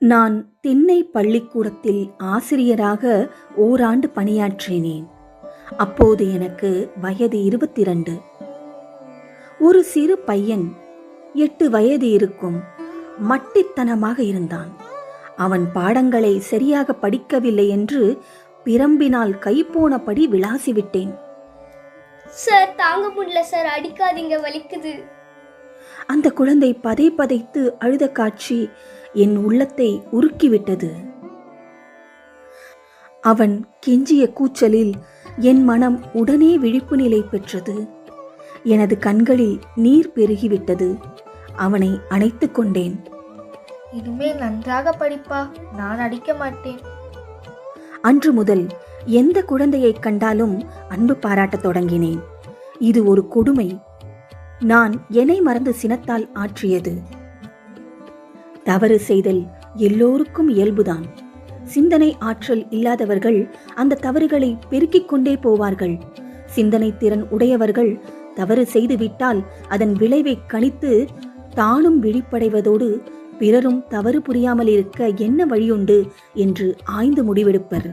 நான் திண்ணை பள்ளிக்கூடத்தில் ஆசிரியராக ஓராண்டு பணியாற்றினேன். அப்போது எனக்கு வயது 22. ஒரு சிறு பையன் 8 வயது இருக்கும் மட்டித்தனமாக இருந்தான். அவன் பாடங்களை சரியாக படிக்கவில்லை என்று பிரம்பினால் கைப்போனபடி விளாசிவிட்டேன். சார், தாங்க முடியல சார், அடிக்காதீங்க, வலிக்குது. அந்த குழந்தை பதைத்து அழுத காட்சி என் உள்ளத்தை உருக்கிவிட்டது. அவன் கெஞ்சிய கூச்சலில் என் மனம் உடனே விழிப்பு நிலை பெற்றது. எனது கண்களில் நீர் பெருகிவிட்டது. அவனை அணைத்துக் கொண்டேன். இனிமேல் நன்றாக படிப்பா, நான் அடிக்க மாட்டேன். அன்று முதல் எந்த குழந்தையை கண்டாலும் அன்பு பாராட்டத் தொடங்கினேன். இது ஒரு கொடுமை. நான் என்னை மறந்து சினத்தால் ஆற்றியது. தவறு செய்தல் எல்லோருக்கும் இயல்புதான். சிந்தனை ஆற்றல் இல்லாதவர்கள் அந்த தவறுகளை பெருக்கிக் கொண்டே போவார்கள். சிந்தனை திறன் உடையவர்கள் தவறு செய்துவிட்டால் அதன் விளைவை கணித்து தானும் விழிப்படைவதோடு பிறரும் தவறு புரியாமல் இருக்க என்ன வழியுண்டு என்று ஆய்ந்து முடிவெடுப்பர்.